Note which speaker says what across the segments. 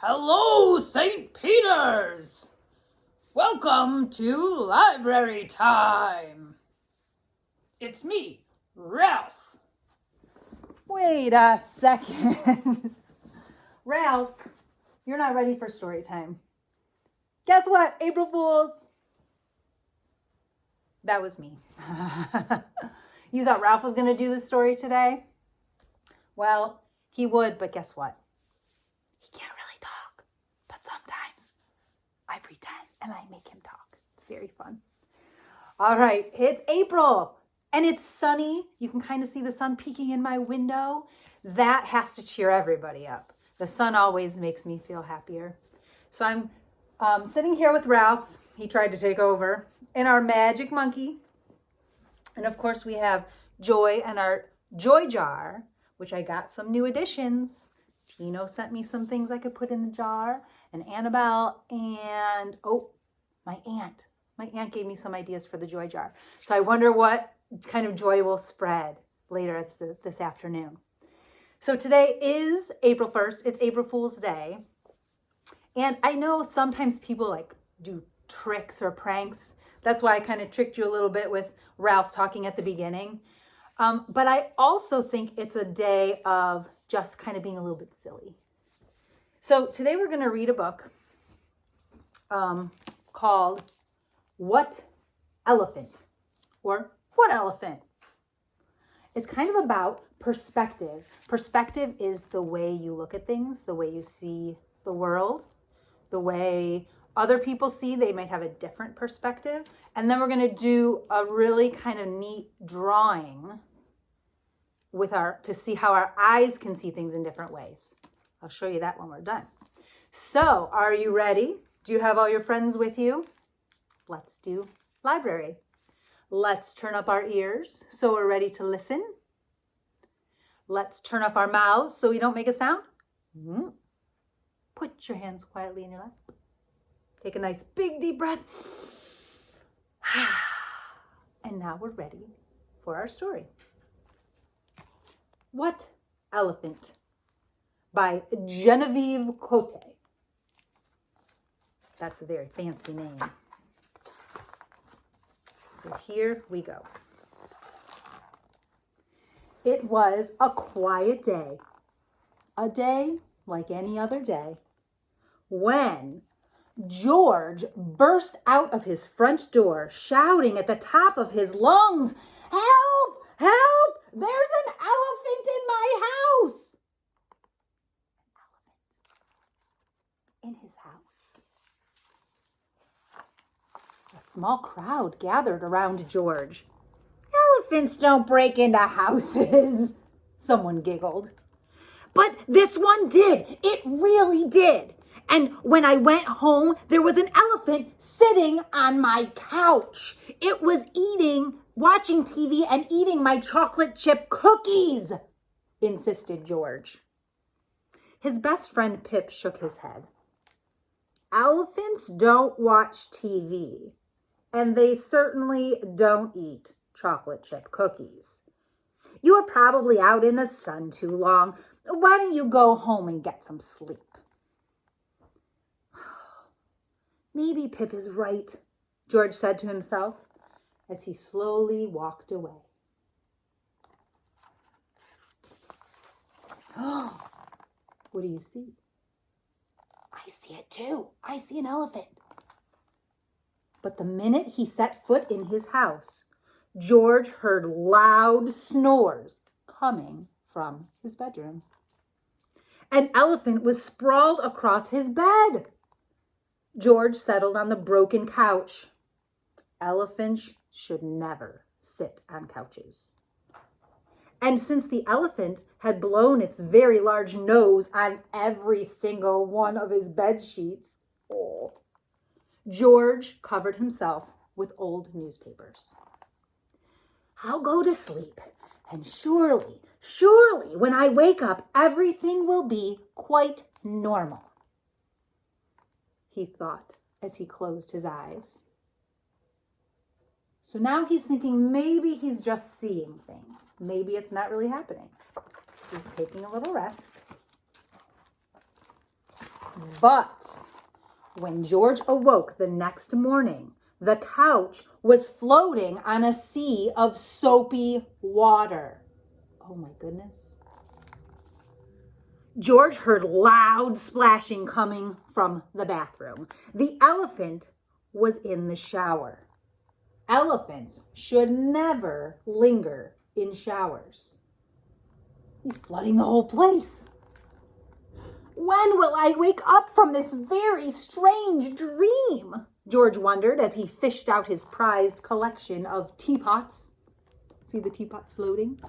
Speaker 1: Hello, St. Peter's! Welcome to library time. It's me, Ralph.
Speaker 2: Wait a second. Ralph, you're not ready for story time. Guess what, April Fools? That was me. You thought Ralph was going to do the story today? Well, he would, but guess what? He can't really talk. But sometimes I pretend and I make him talk. It's very fun. All right, it's April and it's sunny. You can kind of see the sun peeking in my window. That has to cheer everybody up. The sun always makes me feel happier. So I'm sitting here with Ralph. He tried to take over. And our magic monkey. And of course we have Joy and our joy jar, which I got some new additions. Tino sent me some things I could put in the jar. And Annabelle and, my aunt. My aunt gave me some ideas for the joy jar. So I wonder what kind of joy will spread later this afternoon. So today is April 1st. It's April Fool's Day. And I know sometimes people do tricks or pranks. That's why I kind of tricked you a little bit with Ralph talking at the beginning. But I also think it's a day of just kind of being a little bit silly. So today we're going to read a book called What Elephant? Or What Elephant? It's kind of about perspective. Perspective is the way you look at things, the way you see the world, the way other people see. They might have a different perspective. And then we're going to do a really kind of neat drawing to see how our eyes can see things in different ways. I'll show you that when we're done. So, are you ready? Do you have all your friends with you? Let's do library. Let's turn up our ears so we're ready to listen. Let's turn off our mouths so we don't make a sound. Put your hands quietly in your lap. Take a nice big deep breath. And now we're ready for our story. What Elephant? By Genevieve Cote. That's a very fancy name. So here we go. It was a quiet day. A day like any other day. When George burst out of his front door, shouting at the top of his lungs, "Help! Help! There's an elephant in my house!" An elephant in his house. A small crowd gathered around George. "Elephants don't break into houses," someone giggled. "But this one did. It really did. And when I went home, there was an elephant sitting on my couch. It was watching TV and eating my chocolate chip cookies," insisted George. His best friend Pip shook his head. "Elephants don't watch TV, and they certainly don't eat chocolate chip cookies. You are probably out in the sun too long. Why don't you go home and get some sleep?" "Maybe Pip is right," George said to himself as he slowly walked away. What do you see? "I see it too. I see an elephant." But the minute he set foot in his house, George heard loud snores coming from his bedroom. An elephant was sprawled across his bed. George settled on the broken couch. Elephants should never sit on couches. And since the elephant had blown its very large nose on every single one of his bed sheets, George covered himself with old newspapers. "I'll go to sleep, and surely, when I wake up, everything will be quite normal," he thought as he closed his eyes. So now he's thinking maybe he's just seeing things. Maybe it's not really happening. He's taking a little rest. But when George awoke the next morning, the couch was floating on a sea of soapy water. Oh my goodness. George heard loud splashing coming from the bathroom. The elephant was in the shower. Elephants should never linger in showers. He's flooding the whole place. When will I wake up from this very strange dream? George wondered as he fished out his prized collection of teapots. See the teapots floating?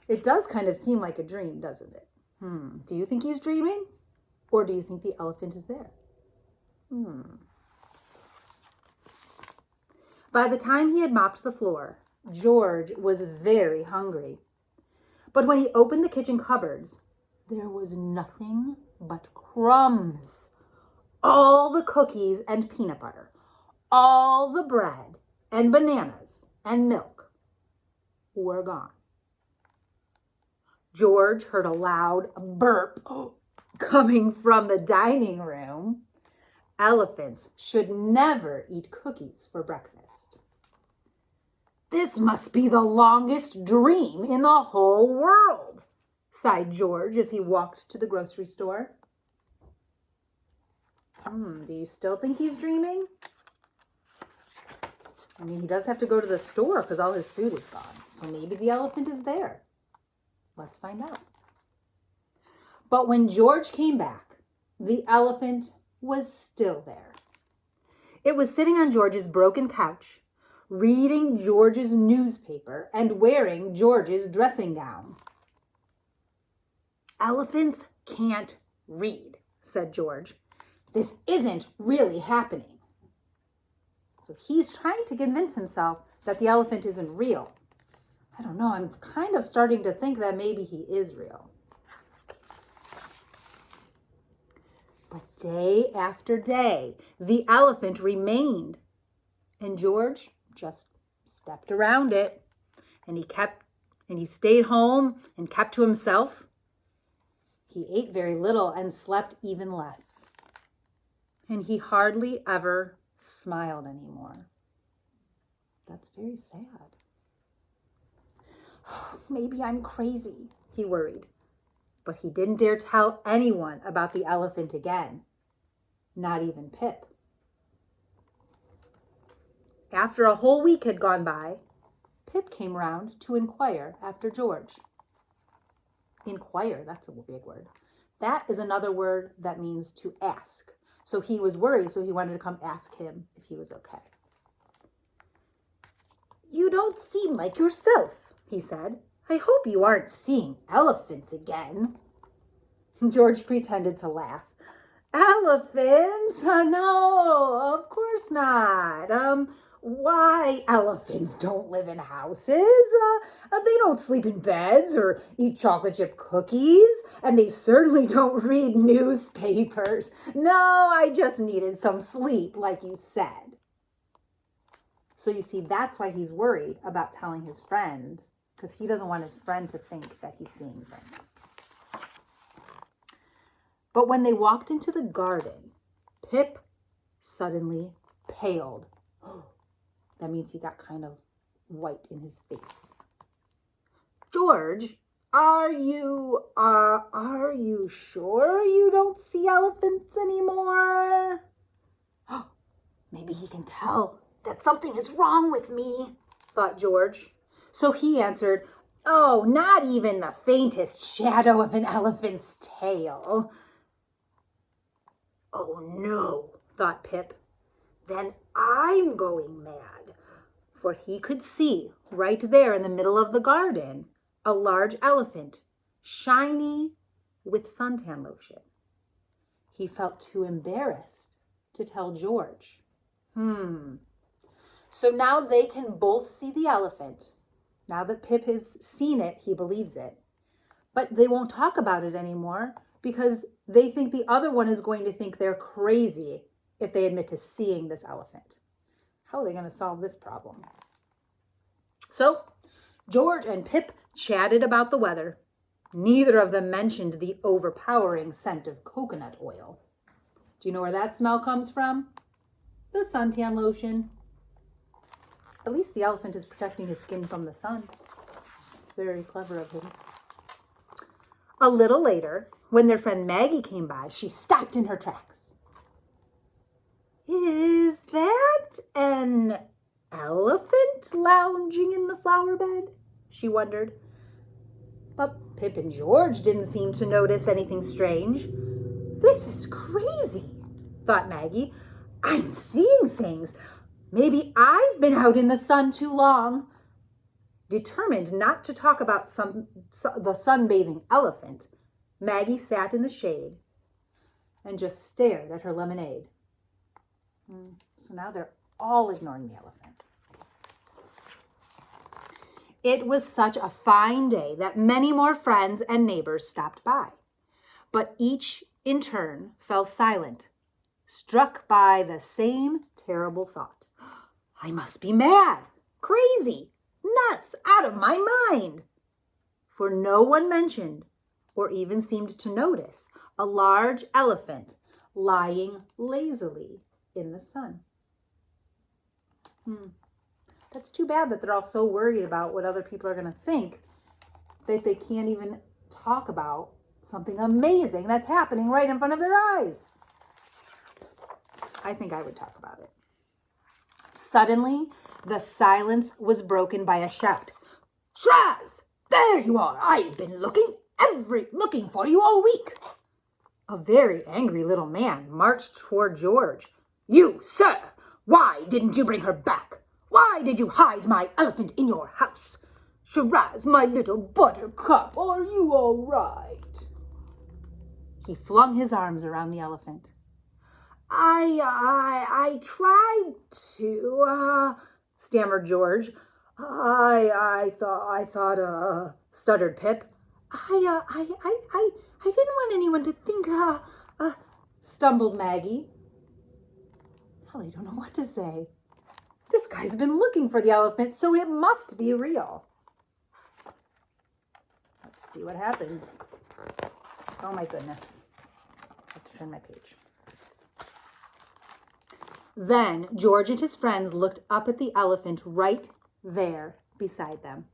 Speaker 2: It does kind of seem like a dream, doesn't it? Do you think he's dreaming? Or do you think the elephant is there? By the time he had mopped the floor, George was very hungry. But when he opened the kitchen cupboards, there was nothing but crumbs. All the cookies and peanut butter, all the bread and bananas and milk were gone. George heard a loud burp coming from the dining room. Elephants should never eat cookies for breakfast. This must be the longest dream in the whole world, sighed George as he walked to the grocery store. Do you still think he's dreaming? I mean, he does have to go to the store because all his food is gone. So maybe the elephant is there. Let's find out. But when George came back, the elephant was still there. It was sitting on George's broken couch, reading George's newspaper and wearing George's dressing gown. Elephants can't read, said George. This isn't really happening. So he's trying to convince himself that the elephant isn't real. I don't know, I'm kind of starting to think that maybe he is real. But day after day, the elephant remained. And George just stepped around it. And he stayed home and kept to himself. He ate very little and slept even less. And he hardly ever smiled anymore. That's very sad. Maybe I'm crazy, he worried. But he didn't dare tell anyone about the elephant again, not even Pip. After a whole week had gone by, Pip came round to inquire after George. Inquire, that's a big word. That is another word that means to ask. So he was worried, so he wanted to come ask him if he was okay. You don't seem like yourself, he said. I hope you aren't seeing elephants again. George pretended to laugh. Elephants? No, of course not. Why? Elephants don't live in houses. They don't sleep in beds or eat chocolate chip cookies. And they certainly don't read newspapers. No, I just needed some sleep, like you said. So you see, that's why he's worried about telling his friend, because he doesn't want his friend to think that he's seeing things. But when they walked into the garden, Pip suddenly paled. That means he got kind of white in his face. George, are you sure you don't see elephants anymore? Maybe he can tell that something is wrong with me, thought George. So he answered, oh, not even the faintest shadow of an elephant's tail. Oh no, thought Pip. Then I'm going mad. For he could see, right there in the middle of the garden, a large elephant, shiny with suntan lotion. He felt too embarrassed to tell George. So now they can both see the elephant. Now that Pip has seen it, he believes it. But they won't talk about it anymore because they think the other one is going to think they're crazy if they admit to seeing this elephant. How are they going to solve this problem? So George and Pip chatted about the weather. Neither of them mentioned the overpowering scent of coconut oil. Do you know where that smell comes from? The suntan lotion. At least the elephant is protecting his skin from the sun. It's very clever of him. A little later, when their friend Maggie came by, she stopped in her tracks. Is that an elephant lounging in the flower bed? She wondered. But Pip and George didn't seem to notice anything strange. This is crazy, thought Maggie. I'm seeing things. Maybe I've been out in the sun too long. Determined not to talk about the sunbathing elephant, Maggie sat in the shade and just stared at her lemonade. So now they're all ignoring the elephant. It was such a fine day that many more friends and neighbors stopped by, but each in turn fell silent, struck by the same terrible thought. I must be mad, crazy, nuts, out of my mind. For no one mentioned or even seemed to notice a large elephant lying lazily in the sun. That's too bad that they're all so worried about what other people are going to think that they can't even talk about something amazing that's happening right in front of their eyes. I think I would talk about it. Suddenly, the silence was broken by a shout. Shiraz, there you are. I've been looking for you all week. A very angry little man marched toward George. You, sir, why didn't you bring her back? Why did you hide my elephant in your house? Shiraz, my little buttercup, are you all right? He flung his arms around the elephant. I tried to, stammered George. I thought, stuttered Pip. I didn't want anyone to think, stumbled Maggie. Hell, I don't know what to say. This guy's been looking for the elephant, so it must be real. Let's see what happens. Oh my goodness. I have to turn my page. Then George and his friends looked up at the elephant right there beside them.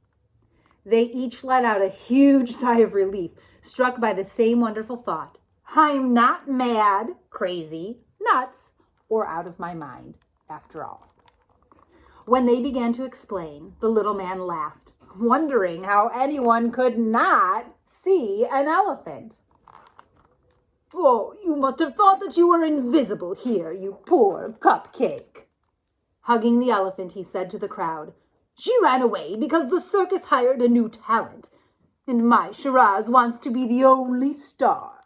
Speaker 2: They each let out a huge sigh of relief, struck by the same wonderful thought. I'm not mad, crazy, nuts, or out of my mind, after all. When they began to explain, the little man laughed, wondering how anyone could not see an elephant. Oh, you must have thought that you were invisible here, you poor cupcake. Hugging the elephant, he said to the crowd, She ran away because the circus hired a new talent, and my Shiraz wants to be the only star.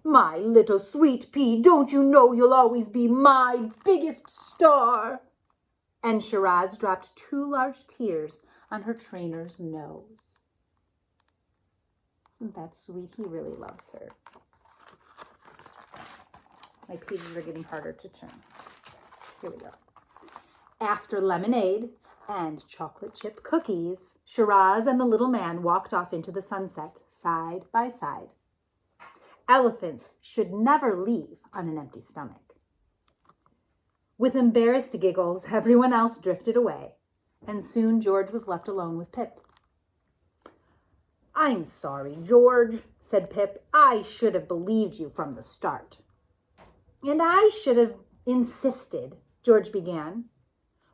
Speaker 2: My little sweet pea, don't you know you'll always be my biggest star? And Shiraz dropped 2 large tears on her trainer's nose. Isn't that sweet? He really loves her. My pages are getting harder to turn. Here we go. After lemonade and chocolate chip cookies, Shiraz and the little man walked off into the sunset, side by side. Elephants should never leave on an empty stomach. With embarrassed giggles, everyone else drifted away, and soon George was left alone with Pip. I'm sorry, George, said Pip. I should have believed you from the start. And I should have insisted, George began,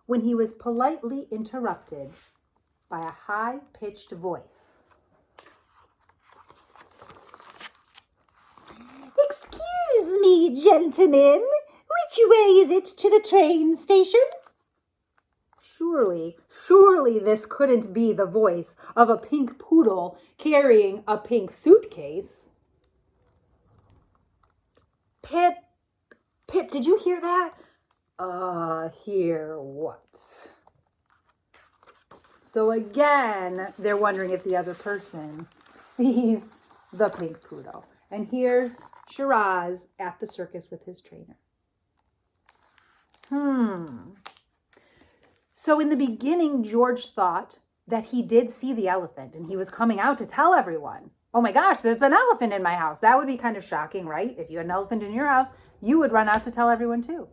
Speaker 2: when he was politely interrupted by a high-pitched voice. Excuse me, gentlemen. Which way is it to the train station? Surely this couldn't be the voice of a pink poodle carrying a pink suitcase. Pip, did you hear that? Hear what? So again, they're wondering if the other person sees the pink poodle. And here's Shiraz at the circus with his trainer. So in the beginning, George thought that he did see the elephant and he was coming out to tell everyone, oh my gosh, there's an elephant in my house. That would be kind of shocking, right? If you had an elephant in your house, you would run out to tell everyone too.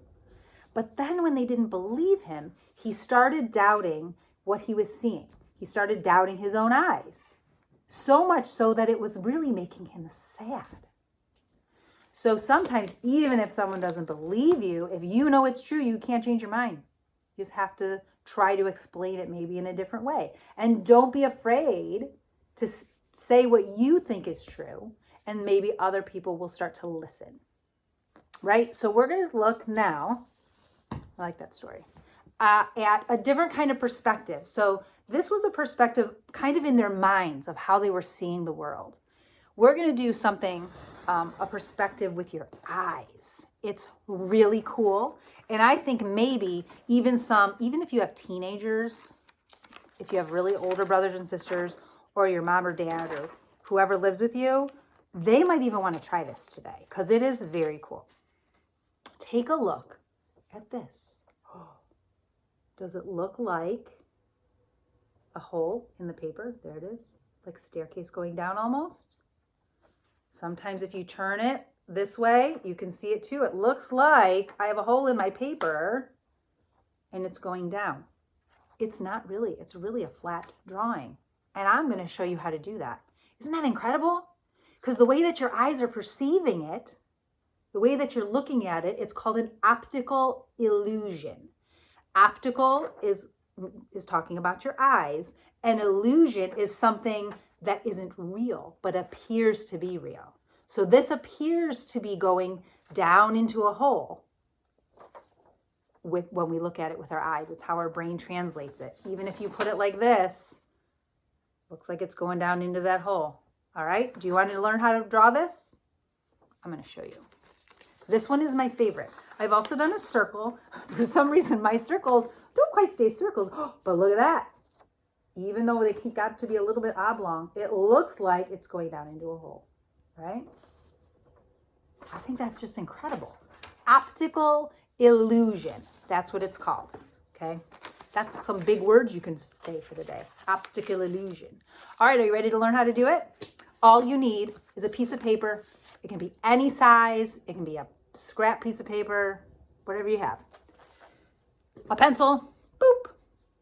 Speaker 2: But then when they didn't believe him, he started doubting what he was seeing. He started doubting his own eyes. So much so that it was really making him sad. So sometimes, even if someone doesn't believe you, if you know it's true, you can't change your mind. You just have to try to explain it maybe in a different way. And don't be afraid to say what you think is true, and maybe other people will start to listen. Right? So we're going to look now, I like that story, at a different kind of perspective. So this was a perspective kind of in their minds of how they were seeing the world. We're going to do something, a perspective with your eyes. It's really cool. And I think maybe even if you have teenagers, if you have really older brothers and sisters, or your mom or dad or whoever lives with you, they might even want to try this today because it is very cool. Take a look at this. Does it look like a hole in the paper? There it is, like a staircase going down almost. Sometimes if you turn it this way, you can see it too. It looks like I have a hole in my paper and it's going down. It's not really, it's really a flat drawing. And I'm going to show you how to do that. Isn't that incredible? Because the way that your eyes are perceiving it, the way that you're looking at it, it's called an optical illusion. Optical is talking about your eyes. An illusion is something that isn't real, but appears to be real. So this appears to be going down into a hole when we look at it with our eyes. It's how our brain translates it. Even if you put it like this, looks like it's going down into that hole. All right, do you want to learn how to draw this? I'm going to show you. This one is my favorite. I've also done a circle. For some reason, my circles don't quite stay circles, but look at that. Even though they got to be a little bit oblong, it looks like it's going down into a hole, right? I think that's just incredible. Optical illusion. That's what it's called, okay? That's some big words you can say for the day. Optical illusion. All right, are you ready to learn how to do it? All you need is a piece of paper. It can be any size. It can be a scrap piece of paper, whatever you have. A pencil, boop,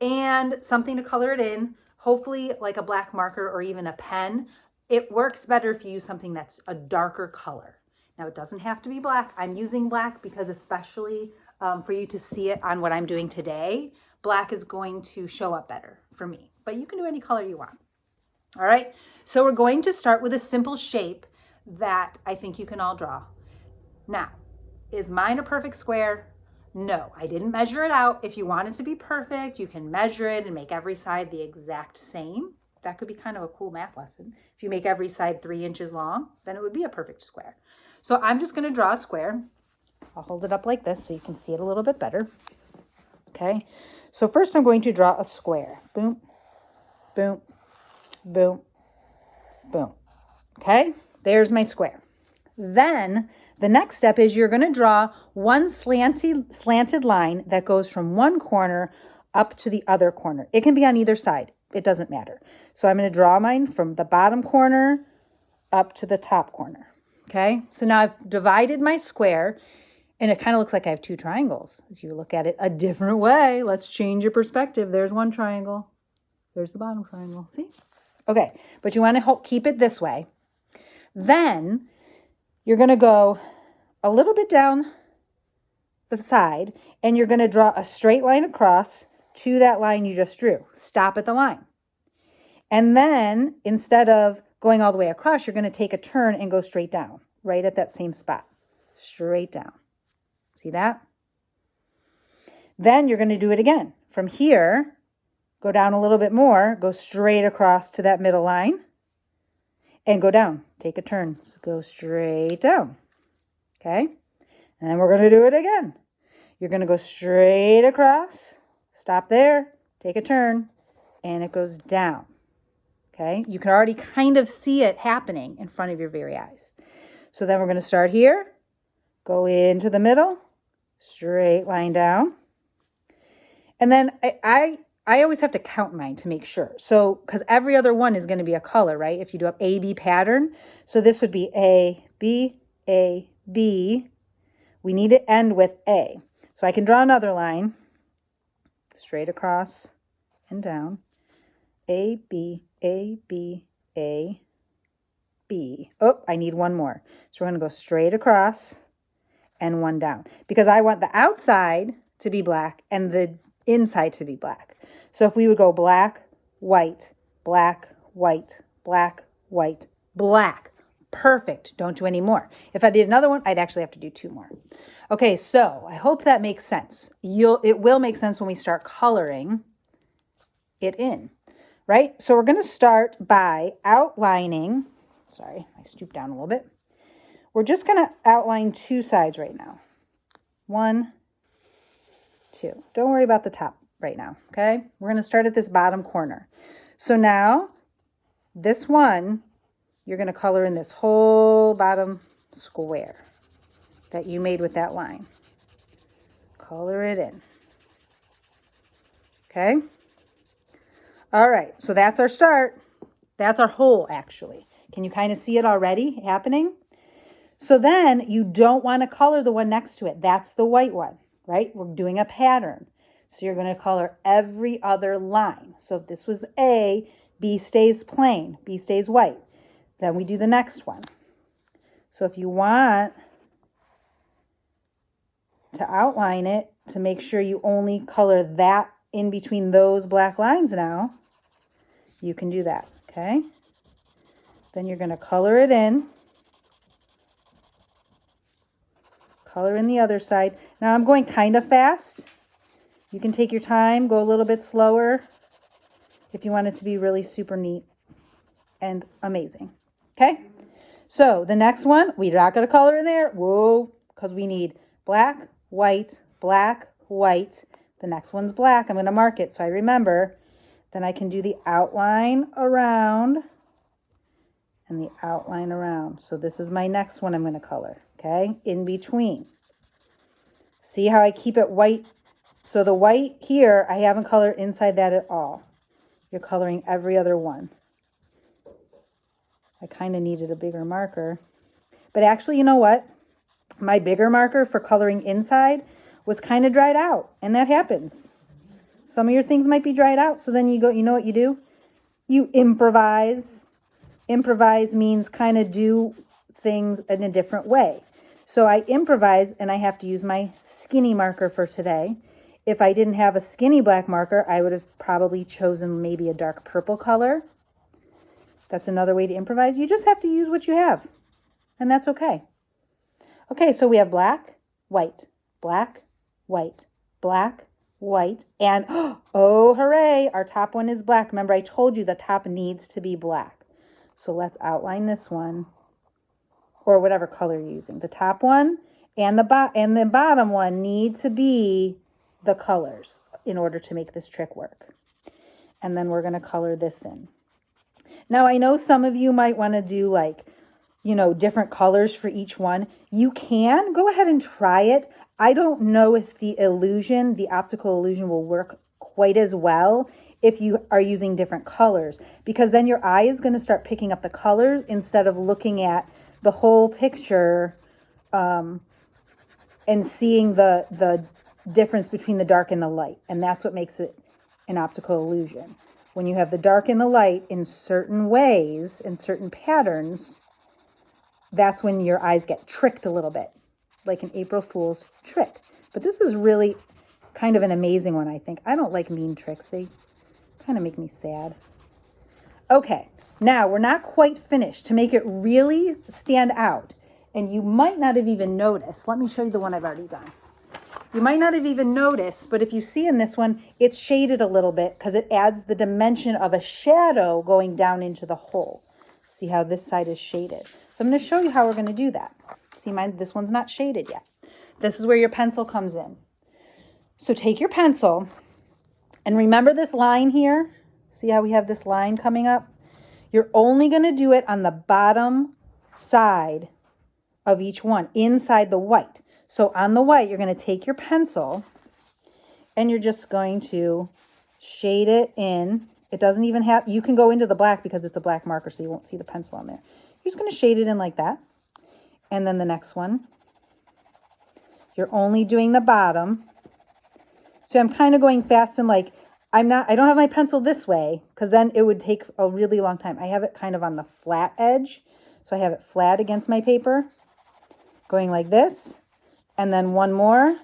Speaker 2: and something to color it in, hopefully like a black marker or even a pen. It works better if you use something that's a darker color. Now, it doesn't have to be black. I'm using black because especially for you to see it on what I'm doing today, black is going to show up better for me. But you can do any color you want. All right, so we're going to start with a simple shape that I think you can all draw. Now, is mine a perfect square? No, I didn't measure it out. If you want it to be perfect, you can measure it and make every side the exact same. That could be kind of a cool math lesson. If you make every side 3 inches long, then it would be a perfect square. So I'm just going to draw a square. I'll hold it up like this so you can see it a little bit better. Okay, so first I'm going to draw a square. Boom, boom, boom, boom. Okay, there's my square. Then the next step is you're going to draw one slanted line that goes from one corner up to the other corner. It can be on either side. It doesn't matter. So I'm going to draw mine from the bottom corner up to the top corner. Okay, so now I've divided my square and it kind of looks like I have 2 triangles. If you look at it a different way, let's change your perspective. There's one triangle. There's the bottom triangle. See? Okay, but you want to keep it this way. Then you're going to go a little bit down the side and you're going to draw a straight line across to that line you just drew. Stop at the line. And then instead of going all the way across, you're going to take a turn and go straight down, right at that same spot. Straight down. See that? Then you're going to do it again. From here, go down a little bit more, go straight across to that middle line, and go down. Take a turn. So go straight down. Okay? And then we're going to do it again. You're going to go straight across, stop there, take a turn, and it goes down. Okay? You can already kind of see it happening in front of your very eyes. So then we're going to start here, go into the middle, straight line down. And then I I always have to count mine to make sure. So, because every other one is going to be a color, right? If you do an A-B pattern. So this would be A, B, A, B. We need to end with A. So I can draw another line straight across and down. A, B, A, B, A, B. Oh, I need one more. So we're going to go straight across and one down because I want the outside to be black and the inside to be black. So if we would go black, white, black, white, black, white, black. Perfect. Don't do any more. If I did another one, I'd actually have to do 2 more. Okay, so I hope that makes sense. It will make sense when we start coloring it in, right? So we're going to start by outlining. Sorry, I stooped down a little bit. We're just going to outline 2 sides right now. 1, 2. Don't worry about the top right now, okay? We're going to start at this bottom corner. So now, this one, you're going to color in this whole bottom square that you made with that line. Color it in. Okay? All right, so that's our start. That's our hole, actually. Can you kind of see it already happening? So then you don't want to color the one next to it. That's the white one, right? We're doing a pattern. So you're going to color every other line. So if this was A, B stays plain, B stays white. Then we do the next one. So if you want to outline it to make sure you only color that in between those black lines now, you can do that, okay? Then you're going to color it in. Color in the other side. Now I'm going kind of fast. You can take your time, go a little bit slower if you want it to be really super neat and amazing. Okay? So the next one, we're not going to color in there. Whoa, because we need black, white, black, white. The next one's black. I'm going to mark it so I remember. Then I can do the outline around and the outline around. So this is my next one I'm going to color, okay? In between. See how I keep it white? So the white here, I haven't colored inside that at all. You're coloring every other one. I kind of needed a bigger marker. But actually, you know what? My bigger marker for coloring inside was kind of dried out. And that happens. Some of your things might be dried out. So then you go, you know what you do? You improvise. Improvise means kind of do things in a different way. So I improvise and I have to use my skinny marker for today. If I didn't have a skinny black marker, I would have probably chosen maybe a dark purple color. That's another way to improvise. You just have to use what you have, and that's okay. Okay, so we have black, white, black, white, black, white, and oh, hooray, our top one is black. Remember, I told you the top needs to be black. So let's outline this one, or whatever color you're using. The top one and the bottom one need to be the colors in order to make this trick work. And then we're going to color this in. Now, I know some of you might want to do like, you know, different colors for each one. You can go ahead and try it. I don't know if the illusion, the optical illusion will work quite as well if you are using different colors, because then your eye is going to start picking up the colors instead of looking at the whole picture and seeing the difference between the dark and the light. And that's what makes it an optical illusion. When you have the dark and the light in certain ways, in certain patterns, that's when your eyes get tricked a little bit, like an April Fool's trick. But this is really kind of an amazing one, I think. I don't like mean tricks. They kind of make me sad. Okay, now we're not quite finished. To make it really stand out, and you might not have even noticed. Let me show you the one I've already done. You might not have even noticed, but if you see in this one, it's shaded a little bit because it adds the dimension of a shadow going down into the hole. See how this side is shaded. So I'm going to show you how we're going to do that. See, this one's not shaded yet. This is where your pencil comes in. So take your pencil and remember this line here. See how we have this line coming up? You're only going to do it on the bottom side of each one, inside the white. So on the white, you're going to take your pencil and you're just going to shade it in. It doesn't even have, you can go into the black because it's a black marker, so you won't see the pencil on there. You're just going to shade it in like that. And then the next one, you're only doing the bottom. So I'm kind of going fast and like, I don't have my pencil this way because then it would take a really long time. I have it kind of on the flat edge. So I have it flat against my paper, going like this. And then one more.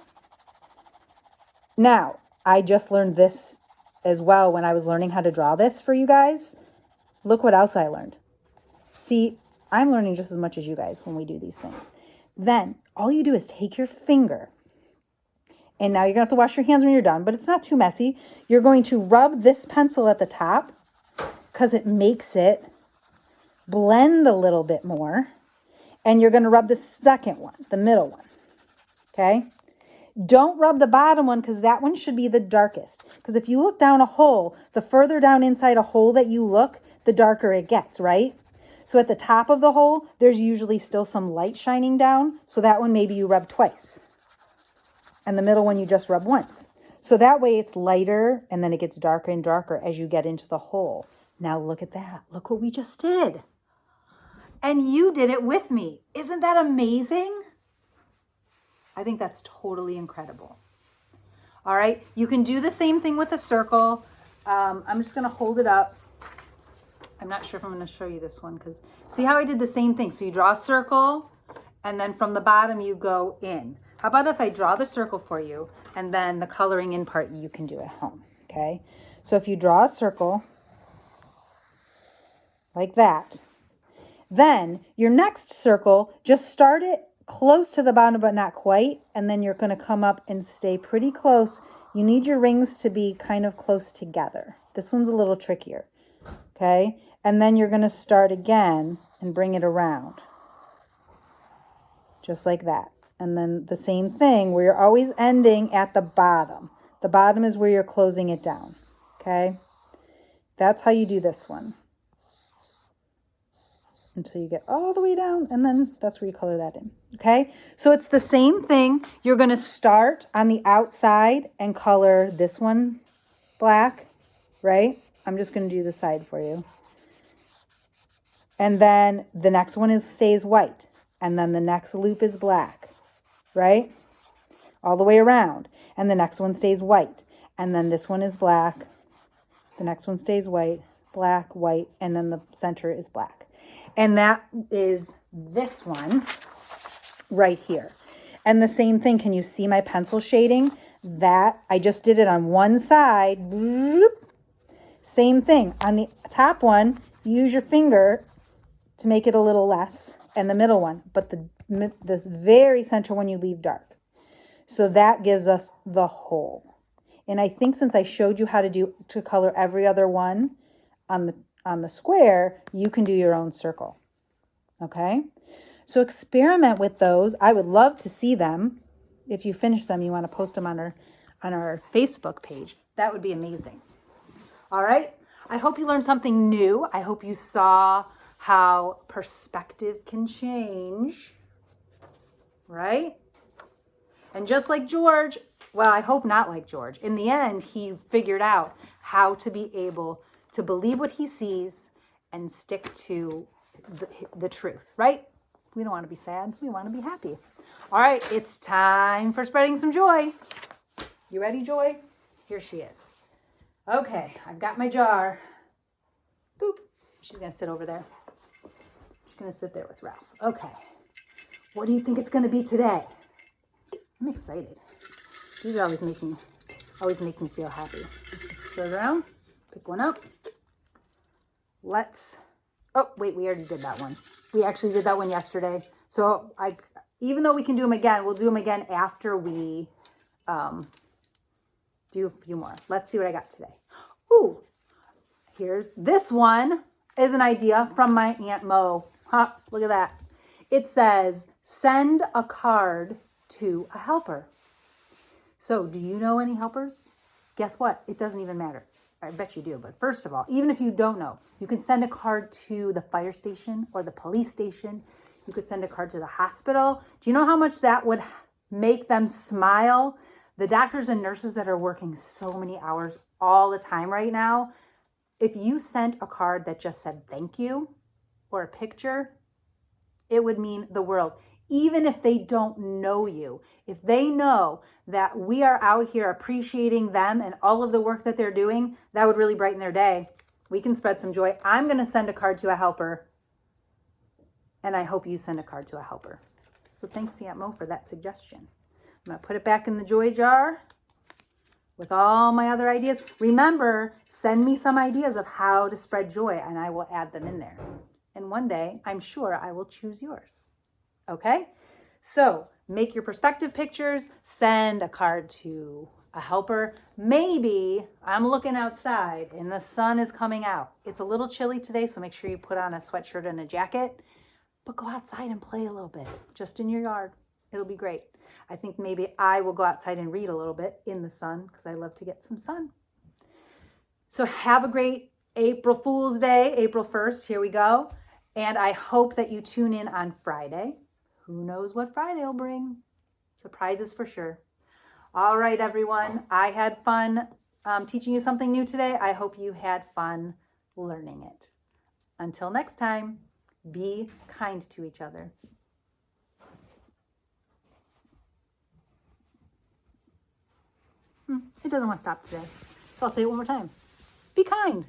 Speaker 2: Now, I just learned this as well when I was learning how to draw this for you guys. Look what else I learned. See, I'm learning just as much as you guys when we do these things. Then all you do is take your finger, and now you're going to have to wash your hands when you're done, but it's not too messy. You're going to rub this pencil at the top because it makes it blend a little bit more. And you're going to rub the second one, the middle one. Okay? Don't rub the bottom one because that one should be the darkest. Because if you look down a hole, the further down inside a hole that you look, the darker it gets, right? So at the top of the hole, there's usually still some light shining down. So that one maybe you rub twice. And the middle one you just rub once. So that way it's lighter and then it gets darker and darker as you get into the hole. Now look at that. Look what we just did. And you did it with me. Isn't that amazing? I think that's totally incredible. All right, you can do the same thing with a circle. I'm just going to hold it up. I'm not sure if I'm going to show you this one because see how I did the same thing. So you draw a circle and then from the bottom you go in. How about if I draw the circle for you and then the coloring in part you can do at home, okay? So if you draw a circle like that, then your next circle, just start it close to the bottom but not quite, and then you're going to come up and stay pretty close. You need your rings to be kind of close together. This one's a little trickier, okay? And then you're going to start again and bring it around, just like that. And then the same thing where you're always ending at the bottom. The bottom is where you're closing it down, okay? That's how you do this one. Until you get all the way down, and then that's where you color that in, okay? So it's the same thing. You're going to start on the outside and color this one black, right? I'm just going to do the side for you. And then the next one stays white, and then the next loop is black, right? All the way around. And the next one stays white, and then this one is black. The next one stays white, black, white, and then the center is black. And that is this one right here. And the same thing, can you see my pencil shading? That, I just did it on one side. Same thing. On the top one, use your finger to make it a little less. And the middle one. But this very center one you leave dark. So that gives us the whole. And I think since I showed you how to color every other one on the square, you can do your own circle. Okay? So experiment with those. I would love to see them. If you finish them, you want to post them on our Facebook page. That would be amazing. All right? I hope you learned something new. I hope you saw how perspective can change. Right? And just like George, well, I hope not like George. In the end, he figured out how to be able to believe what he sees and stick to the truth, right? We don't want to be sad. We want to be happy. All right, it's time for spreading some joy. You ready, Joy? Here she is. Okay, I've got my jar. Boop. She's going to sit over there. She's going to sit there with Ralph. Okay. What do you think it's going to be today? I'm excited. These always make me feel happy. Just split around. Pick one up. Oh, wait, we already did that one. We actually did that one yesterday. So even though we can do them again, we'll do them again after we do a few more. Let's see what I got today. Ooh, here's this one is an idea from my Aunt Mo. Huh, look at that. It says, send a card to a helper. So do you know any helpers? Guess what? It doesn't even matter. I bet you do. But first of all, even if you don't know, you can send a card to the fire station or the police station. You could send a card to the hospital. Do you know how much that would make them smile? The doctors and nurses that are working so many hours all the time right now, if you sent a card that just said thank you or a picture, it would mean the world. Even if they don't know you, if they know that we are out here appreciating them and all of the work that they're doing, that would really brighten their day. We can spread some joy. I'm going to send a card to a helper, and I hope you send a card to a helper. So thanks to Aunt Mo for that suggestion. I'm going to put it back in the joy jar with all my other ideas. Remember, send me some ideas of how to spread joy, and I will add them in there. And one day, I'm sure I will choose yours. Okay? So make your perspective pictures, send a card to a helper. Maybe I'm looking outside and the sun is coming out. It's a little chilly today, so make sure you put on a sweatshirt and a jacket. But go outside and play a little bit, just in your yard. It'll be great. I think maybe I will go outside and read a little bit in the sun because I love to get some sun. So have a great April Fool's Day, April 1st. Here we go. And I hope that you tune in on Friday. Who knows what Friday will bring? Surprises for sure. All right, everyone. I had fun teaching you something new today. I hope you had fun learning it. Until next time, be kind to each other. It doesn't want to stop today. So I'll say it one more time. Be kind.